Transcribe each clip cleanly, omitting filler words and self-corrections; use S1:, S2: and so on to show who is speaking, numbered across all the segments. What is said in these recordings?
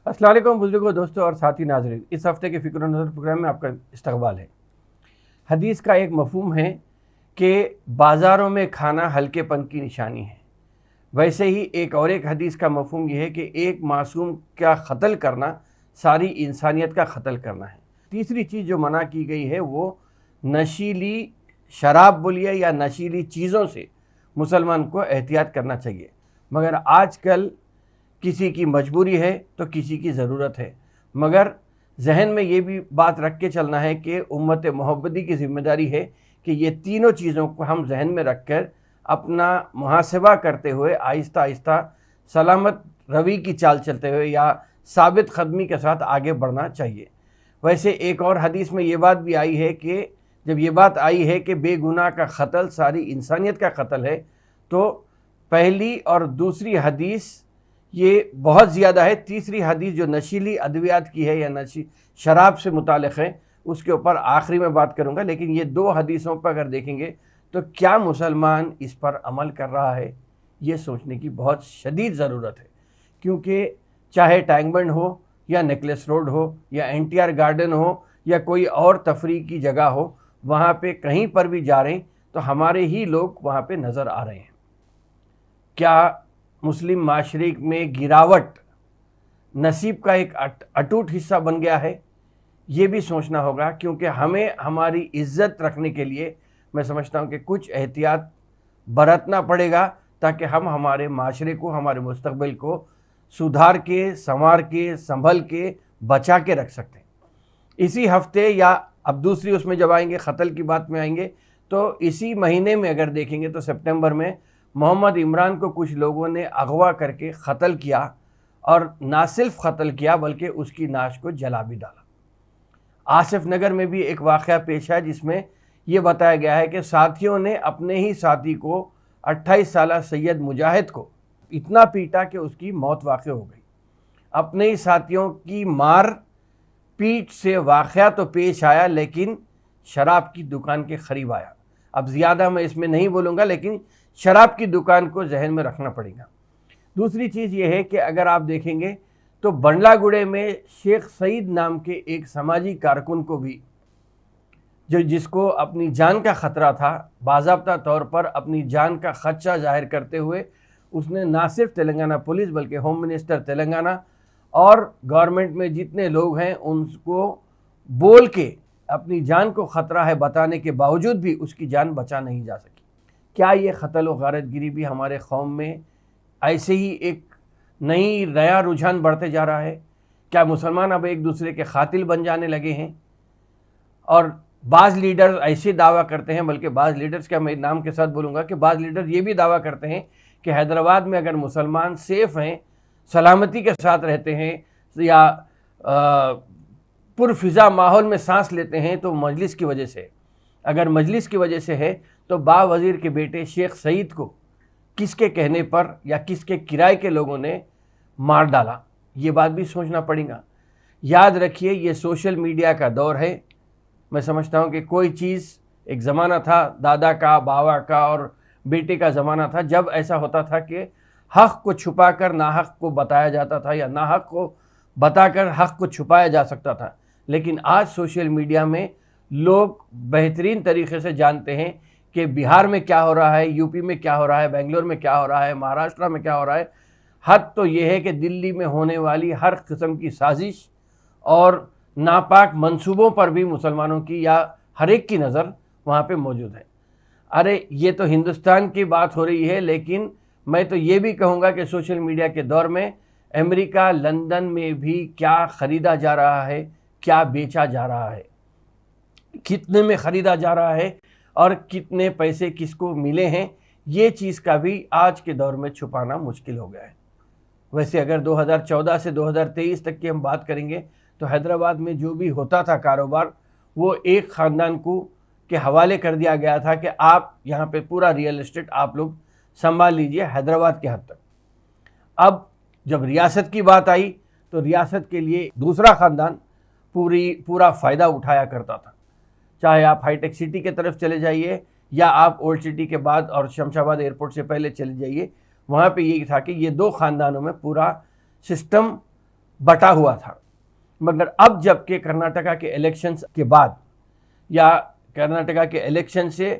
S1: अस्सलाम वालेकुम बुजुर्गों, दोस्तों और साथी नाज़रीन। इस हफ्ते के फ़िक्र नज़र प्रोग्राम में आपका इस्तकबाल है। हदीस का एक मफ़हूम है कि बाज़ारों में खाना हल्केपन की निशानी है। वैसे ही एक हदीस का मफ़हूम यह है कि एक मासूम का क़त्ल करना सारी इंसानियत का क़त्ल करना है। तीसरी चीज़ जो मना की गई है वो नशीली शराब बोलिए या नशीली चीज़ों से मुसलमान को एहतियात करना चाहिए। मगर आजकल किसी की मजबूरी है तो किसी की ज़रूरत है, मगर जहन में ये भी बात रख के चलना है कि उम्मत मोहब्बती की ज़िम्मेदारी है कि ये तीनों चीज़ों को हम जहन में रख कर अपना मुहासबा करते हुए आहिस्ता आहिस्ता सलामत रवि की चाल चलते हुए या साबित क़दमी के साथ आगे बढ़ना चाहिए। वैसे एक और हदीस में ये बात भी आई है कि जब ये बात आई है कि बेगुनाह का क़त्ल सारी इंसानियत का क़त्ल है, तो पहली और दूसरी हदीस ये बहुत ज़्यादा है। तीसरी हदीस जो नशीली अद्वियात की है या शराब से मुतालिक़ है, उसके ऊपर आखिरी में बात करूँगा। लेकिन ये दो हदीसों पर अगर देखेंगे तो क्या मुसलमान इस पर अमल कर रहा है, ये सोचने की बहुत शदीद ज़रूरत है। क्योंकि चाहे टैंक बंड हो या नेकलेस रोड हो या NTR गार्डन हो या कोई और तफरीह की जगह हो, वहाँ पे कहीं पर भी जा रहे हैं तो हमारे ही लोग वहाँ पे नज़र आ रहे हैं। क्या मुस्लिम माशरे में गिरावट नसीब का एक अटूट हिस्सा बन गया है? ये भी सोचना होगा, क्योंकि हमें हमारी इज़्ज़त रखने के लिए मैं समझता हूँ कि कुछ एहतियात बरतना पड़ेगा, ताकि हम हमारे माशरे को, हमारे मुस्तक़बिल को सुधार के, संवार के, संभल के, बचा के रख सकते हैं। इसी हफ्ते या अब दूसरी उसमें जब आएंगे, क़त्ल की बात में आएंगे, तो इसी महीने में अगर देखेंगे तो सितंबर में मोहम्मद इमरान को कुछ लोगों ने अगवा करके क़त्ल किया, और ना सिर्फ क़त्ल किया बल्कि उसकी नाश को जला भी डाला। आसिफ नगर में भी एक वाक़या पेश है जिसमें यह बताया गया है कि साथियों ने अपने ही साथी को 28 साला सैयद मुजाहिद को इतना पीटा कि उसकी मौत वाक़ हो गई। अपने ही साथियों की मार पीट से वाक़या तो पेश आया, लेकिन शराब की दुकान के करीब आया। अब ज़्यादा मैं इसमें नहीं बोलूँगा, लेकिन शराब की दुकान को जहन में रखना पड़ेगा। दूसरी चीज़ ये है कि अगर आप देखेंगे तो बंडलागुड़े में शेख सईद नाम के एक समाजी कारकुन को भी, जिसको अपनी जान का ख़तरा था, बाज़ाब्ता तौर पर अपनी जान का ख़दशा ज़ाहिर करते हुए उसने ना सिर्फ तेलंगाना पुलिस बल्कि होम मिनिस्टर तेलंगाना और गवर्नमेंट में जितने लोग हैं उनको बोल के अपनी जान को ख़तरा है बताने के बावजूद भी उसकी जान बचा नहीं जा सकी। क्या ये क़त्ल व गारतगिरी भी हमारे कौम में ऐसे ही एक नया रुझान बढ़ते जा रहा है? क्या मुसलमान अब एक दूसरे के क़ातिल बन जाने लगे हैं? और बाज़ लीडर ऐसे दावा करते हैं, बल्कि बाज़ लीडर्स का मैं नाम के साथ बोलूँगा कि बाज़ लीडर ये भी दावा करते हैं कि हैदराबाद में अगर मुसलमान सेफ़ हैं, सलामती के साथ रहते हैं या पुरफ़िज़ा माहौल में सांस लेते हैं तो मजलिस की वजह से। अगर मजलिस की वजह से है तो बावज़ीर के बेटे शेख सईद को किसके कहने पर या किसके किराए के लोगों ने मार डाला, ये बात भी सोचना पड़ेगा। याद रखिए, ये सोशल मीडिया का दौर है। मैं समझता हूँ कि कोई चीज़, एक ज़माना था दादा का, बाबा का और बेटे का ज़माना था, जब ऐसा होता था कि हक़ को छुपाकर नाहक़ को बताया जाता था या नाहक़ को बताकर हक़ को छुपाया जा सकता था। लेकिन आज सोशल मीडिया में लोग बेहतरीन तरीक़े से जानते हैं कि बिहार में क्या हो रहा है, यूपी में क्या हो रहा है, बेंगलोर में क्या हो रहा है, महाराष्ट्र में क्या हो रहा है। हद तो ये है कि दिल्ली में होने वाली हर किस्म की साजिश और नापाक मंसूबों पर भी मुसलमानों की या हर एक की नज़र वहाँ पे मौजूद है। अरे ये तो हिंदुस्तान की बात हो रही है, लेकिन मैं तो ये भी कहूँगा कि सोशल मीडिया के दौर में अमेरिका, लंदन में भी क्या ख़रीदा जा रहा है, क्या बेचा जा रहा है, कितने में ख़रीदा जा रहा है और कितने पैसे किसको मिले हैं, ये चीज़ का भी आज के दौर में छुपाना मुश्किल हो गया है। वैसे अगर 2014 से 2023 तक की हम बात करेंगे तो हैदराबाद में जो भी होता था कारोबार, वो एक ख़ानदान को के हवाले कर दिया गया था कि आप यहाँ पे पूरा रियल एस्टेट आप लोग संभाल लीजिए, हैदराबाद के हद तक। अब जब रियासत की बात आई तो रियासत के लिए दूसरा ख़ानदान पूरा फ़ायदा उठाया करता था। चाहे आप हाईटेक सिटी के तरफ चले जाइए या आप ओल्ड सिटी के बाद और शमशाबाद एयरपोर्ट से पहले चले जाइए, वहाँ पे ये था कि ये दो ख़ानदानों में पूरा सिस्टम बटा हुआ था। मगर अब जबकि कर्नाटका के इलेक्शंस के बाद या कर्नाटका के इलेक्शन से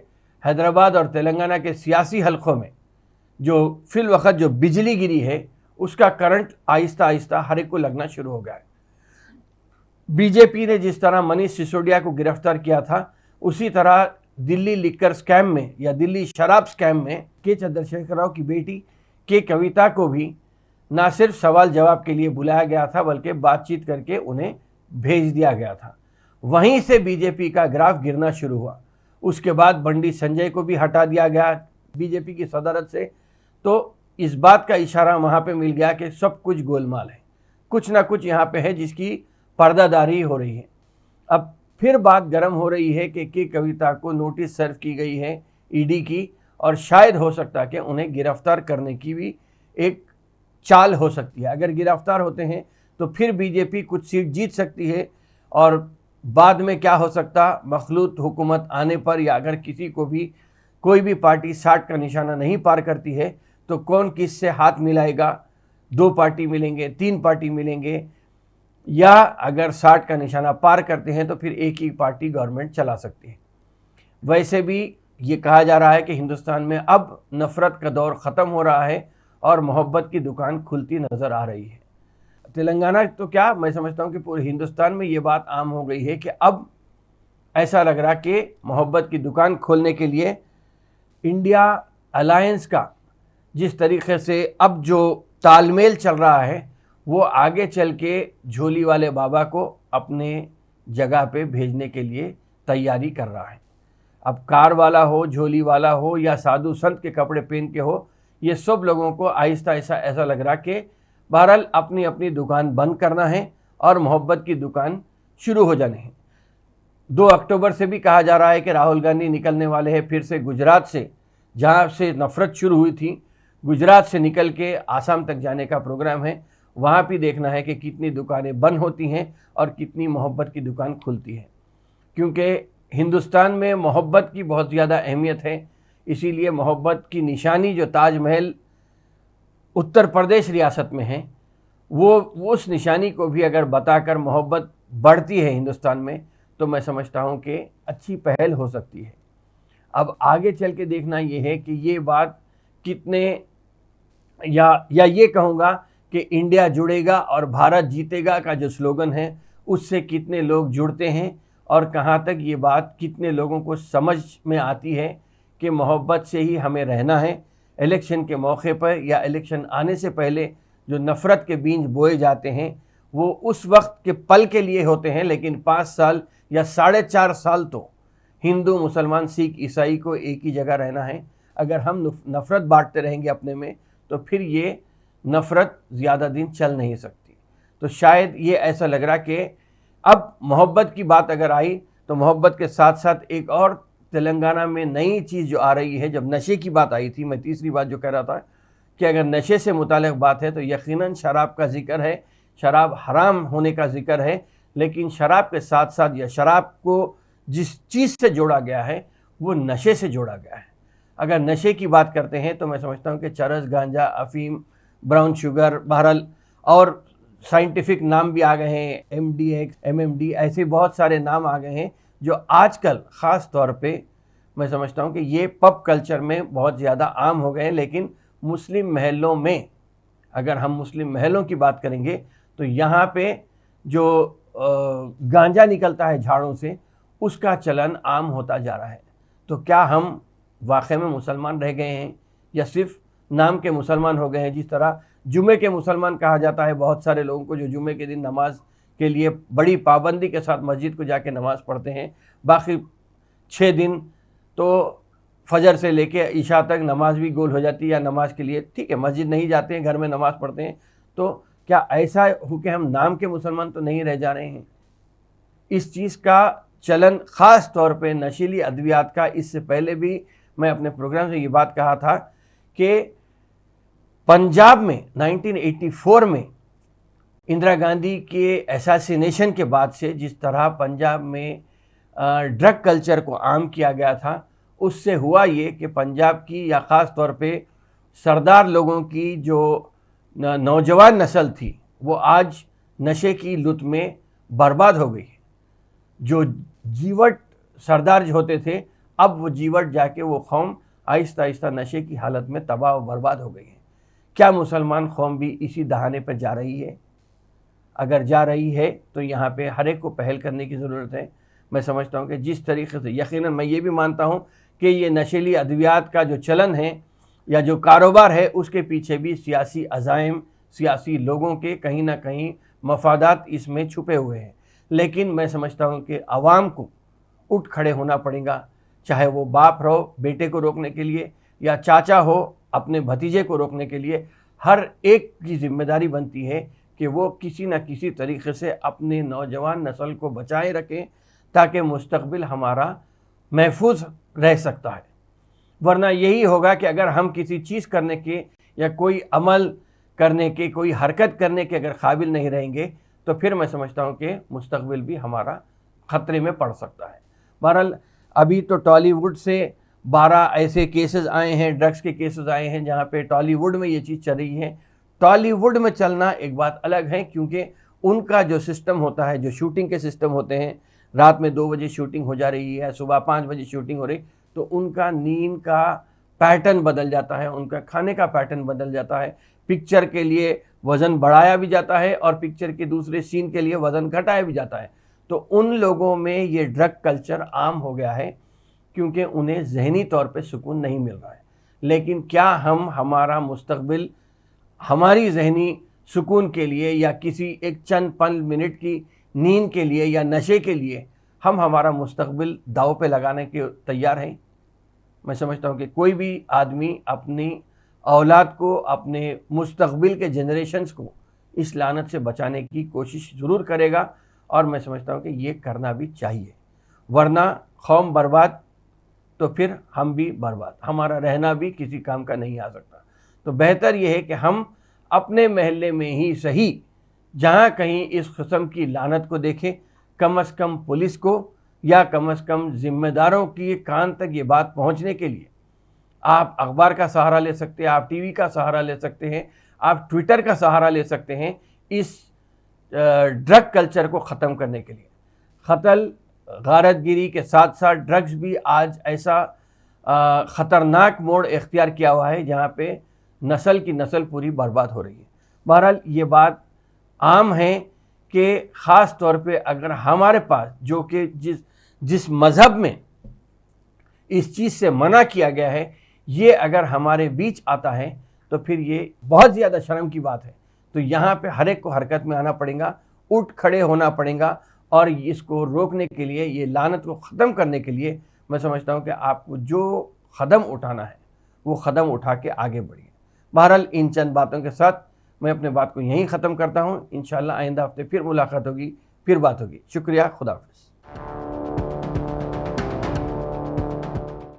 S1: हैदराबाद और तेलंगाना के सियासी हलकों में जो फिल वक्त जो बिजली गिरी है उसका करंट आहिस्ता आहिस्ता हर एक को लगना शुरू हो गया है। बीजेपी ने जिस तरह मनीष सिसोदिया को गिरफ्तार किया था, उसी तरह दिल्ली लिकर स्कैम में या दिल्ली शराब स्कैम में के चंद्रशेखर राव की बेटी के कविता को भी ना सिर्फ सवाल जवाब के लिए बुलाया गया था बल्कि बातचीत करके उन्हें भेज दिया गया था। वहीं से बीजेपी का ग्राफ गिरना शुरू हुआ। उसके बाद बंडी संजय को भी हटा दिया गया बीजेपी की सदारत से। तो इस बात का इशारा वहाँ पे मिल गया कि सब कुछ गोलमाल है, कुछ ना कुछ यहाँ पे है जिसकी पर्दादारी हो रही है। अब फिर बात गर्म हो रही है कि कविता को नोटिस सर्व की गई है ईडी की, और शायद हो सकता है कि उन्हें गिरफ्तार करने की भी एक चाल हो सकती है। अगर गिरफ्तार होते हैं तो फिर बीजेपी कुछ सीट जीत सकती है, और बाद में क्या हो सकता, मखलूत हुकूमत आने पर या अगर किसी को भी कोई भी पार्टी 60 का निशाना नहीं पार करती है तो कौन किस से हाथ मिलाएगा, 2 पार्टी मिलेंगे, 3 पार्टी मिलेंगे, या अगर 60 का निशाना पार करते हैं तो फिर एक ही पार्टी गवर्नमेंट चला सकती है। वैसे भी ये कहा जा रहा है कि हिंदुस्तान में अब नफ़रत का दौर ख़त्म हो रहा है और मोहब्बत की दुकान खुलती नज़र आ रही है। तेलंगाना तो क्या, मैं समझता हूँ कि पूरे हिंदुस्तान में ये बात आम हो गई है कि अब ऐसा लग रहा कि मोहब्बत की दुकान खोलने के लिए इंडिया अलायंस का जिस तरीके से अब जो तालमेल चल रहा है वो आगे चल के झोली वाले बाबा को अपने जगह पे भेजने के लिए तैयारी कर रहा है। अब कार वाला हो, झोली वाला हो या साधु संत के कपड़े पहन के हो, ये सब लोगों को आहिस्ता ऐसा लग रहा कि बहरहाल अपनी अपनी दुकान बंद करना है और मोहब्बत की दुकान शुरू हो जानी है। 2 अक्टूबर से भी कहा जा रहा है कि राहुल गांधी निकलने वाले हैं फिर से गुजरात से, जहाँ से नफ़रत शुरू हुई थी, गुजरात से निकल के आसाम तक जाने का प्रोग्राम है। वहाँ भी देखना है कि कितनी दुकानें बंद होती हैं और कितनी मोहब्बत की दुकान खुलती है, क्योंकि हिंदुस्तान में मोहब्बत की बहुत ज़्यादा अहमियत है। इसीलिए मोहब्बत की निशानी जो ताजमहल उत्तर प्रदेश रियासत में है, वो उस निशानी को भी अगर बताकर मोहब्बत बढ़ती है हिंदुस्तान में तो मैं समझता हूँ कि अच्छी पहल हो सकती है। अब आगे चल के देखना ये है कि ये बात कितने या ये कहूँगा कि इंडिया जुड़ेगा और भारत जीतेगा का जो स्लोगन है उससे कितने लोग जुड़ते हैं और कहाँ तक ये बात कितने लोगों को समझ में आती है कि मोहब्बत से ही हमें रहना है। इलेक्शन के मौके पर या इलेक्शन आने से पहले जो नफ़रत के बीज बोए जाते हैं वो उस वक्त के पल के लिए होते हैं, लेकिन 5 साल या 4.5 साल तो हिंदू, मुसलमान, सिख, ईसाई को एक ही जगह रहना है। अगर हम नफ़रत बांटते रहेंगे अपने में तो फिर ये नफ़रत ज़्यादा दिन चल नहीं सकती। तो शायद ये ऐसा लग रहा कि अब मोहब्बत की बात अगर आई तो मोहब्बत के साथ साथ एक और तेलंगाना में नई चीज़ जो आ रही है। जब नशे की बात आई थी, मैं तीसरी बात जो कह रहा था कि अगर नशे से मुताल्लिक़ बात है तो यकीनन शराब का जिक्र है, शराब हराम होने का जिक्र है, लेकिन शराब के साथ साथ या शराब को जिस चीज़ से जोड़ा गया है वो नशे से जोड़ा गया है। अगर नशे की बात करते हैं तो मैं समझता हूँ कि चरस, गांजा, अफीम, ब्राउन शुगर, बहरहाल और साइंटिफिक नाम भी आ गए हैं, MDX, MMD, ऐसे बहुत सारे नाम आ गए हैं जो आजकल ख़ास तौर पे मैं समझता हूँ कि ये पब कल्चर में बहुत ज़्यादा आम हो गए हैं। लेकिन मुस्लिम महलों में, अगर हम मुस्लिम महलों की बात करेंगे तो यहाँ पे जो गांजा निकलता है झाड़ों से, उसका चलन आम होता जा रहा है। तो क्या हम वाकई में मुसलमान रह गए हैं या सिर्फ नाम के मुसलमान हो गए हैं? जिस तरह जुमे के मुसलमान कहा जाता है बहुत सारे लोगों को जो जुमे के दिन नमाज के लिए बड़ी पाबंदी के साथ मस्जिद को जाके नमाज़ पढ़ते हैं, बाकी 6 दिन तो फजर से लेके ईशा तक नमाज भी गोल हो जाती है या नमाज के लिए ठीक है मस्जिद नहीं जाते हैं, घर में नमाज़ पढ़ते हैं। तो क्या ऐसा हो कि हम नाम के मुसलमान तो नहीं रह जा रहे हैं? इस चीज़ का चलन ख़ास तौर पे नशीली अद्वियात का, इससे पहले भी मैं अपने प्रोग्राम से ये बात कहा था कि पंजाब में 1984 में इंदिरा गांधी के असैसिनेशन के बाद से जिस तरह पंजाब में ड्रग कल्चर को आम किया गया था, उससे हुआ ये कि पंजाब की या ख़ास तौर पे सरदार लोगों की जो नौजवान नस्ल थी वो आज नशे की लुत में बर्बाद हो गई है। जो जीवट सरदार जो होते थे, अब वो जीवट जाके वो कौम आहिस्ता आहिस्ता नशे की हालत में तबाह व बर्बाद हो गई है। क्या मुसलमान कौम भी इसी दहाने पर जा रही है? अगर जा रही है तो यहाँ पे हर एक को पहल करने की ज़रूरत है। मैं समझता हूँ कि जिस तरीके से, यकीनन मैं ये भी मानता हूँ कि ये नशीली अद्वियात का जो चलन है या जो कारोबार है, उसके पीछे भी सियासी अज़ाइम, सियासी लोगों के कहीं ना कहीं मफादात इसमें छुपे हुए हैं। लेकिन मैं समझता हूँ कि आवाम को उठ खड़े होना पड़ेगा, चाहे वो बाप हो बेटे को रोकने के लिए या चाचा हो अपने भतीजे को रोकने के लिए। हर एक की जिम्मेदारी बनती है कि वो किसी न किसी तरीके से अपने नौजवान नस्ल को बचाए रखें, ताकि मुस्तकबिल हमारा महफूज रह सकता है। वरना यही होगा कि अगर हम किसी चीज़ करने के या कोई अमल करने के, कोई हरकत करने के अगर काबिल नहीं रहेंगे, तो फिर मैं समझता हूँ कि मुस्तकबिल भी हमारा ख़तरे में पड़ सकता है। बहरहाल अभी तो टॉलीवुड से 12 ऐसे केसेस आए हैं, ड्रग्स के केसेस आए हैं, जहाँ पे टॉलीवुड में ये चीज़ चल रही है। टॉलीवुड में चलना एक बात अलग है, क्योंकि उनका जो सिस्टम होता है, जो शूटिंग के सिस्टम होते हैं, रात में 2 बजे शूटिंग हो जा रही है, सुबह 5 बजे शूटिंग हो रही, तो उनका नींद का पैटर्न बदल जाता है, उनका खाने का पैटर्न बदल जाता है। पिक्चर के लिए वज़न बढ़ाया भी जाता है और पिक्चर के दूसरे सीन के लिए वज़न घटाया भी जाता है। तो उन लोगों में ये ड्रग कल्चर आम हो गया है, क्योंकि उन्हें ज़हनी तौर पे सुकून नहीं मिल रहा है। लेकिन क्या हम हमारा मुस्तकबिल हमारी ज़हनी सुकून के लिए या किसी एक चंद 5 मिनट की नींद के लिए या नशे के लिए हम हमारा मुस्तकबिल दाव पे लगाने के तैयार हैं? मैं समझता हूँ कि कोई भी आदमी अपनी औलाद को, अपने मुस्तकबिल के जनरेशन्स को इस लानत से बचाने की कोशिश ज़रूर करेगा, और मैं समझता हूँ कि ये करना भी चाहिए। वरना कौम बर्बाद तो फिर हम भी बर्बाद, हमारा रहना भी किसी काम का नहीं आ सकता। तो बेहतर यह है कि हम अपने महल्ले में ही सही, जहाँ कहीं इस किस्म की लानत को देखें, कम से कम पुलिस को या कम से कम ज़िम्मेदारों की कान तक ये बात पहुँचने के लिए आप अखबार का सहारा ले सकते हैं, आप टीवी का सहारा ले सकते हैं, आप ट्विटर का सहारा ले सकते हैं इस ड्रग कल्चर को ख़त्म करने के लिए। कत्ल गारतगिरी के साथ साथ ड्रग्स भी आज ऐसा ख़तरनाक मोड़ इख्तियार किया हुआ है, जहाँ पे नस्ल की नस्ल पूरी बर्बाद हो रही है। बहरहाल ये बात आम है कि ख़ास तौर पे अगर हमारे पास, जो कि जिस मज़हब में इस चीज़ से मना किया गया है, ये अगर हमारे बीच आता है तो फिर ये बहुत ज़्यादा शर्म की बात है। तो यहाँ पे हर एक को हरकत में आना पड़ेगा, उठ खड़े होना पड़ेगा, और इसको रोकने के लिए, ये लानत को ख़त्म करने के लिए मैं समझता हूँ कि आपको जो कदम उठाना है वो कदम उठा के आगे बढ़िए। बहरहाल इन चंद बातों के साथ मैं अपने बात को यहीं ख़त्म करता हूँ। इंशाअल्लाह आइंदा हफ्ते फिर मुलाकात होगी, फिर बात होगी। शुक्रिया, खुदा हाफ़िज़।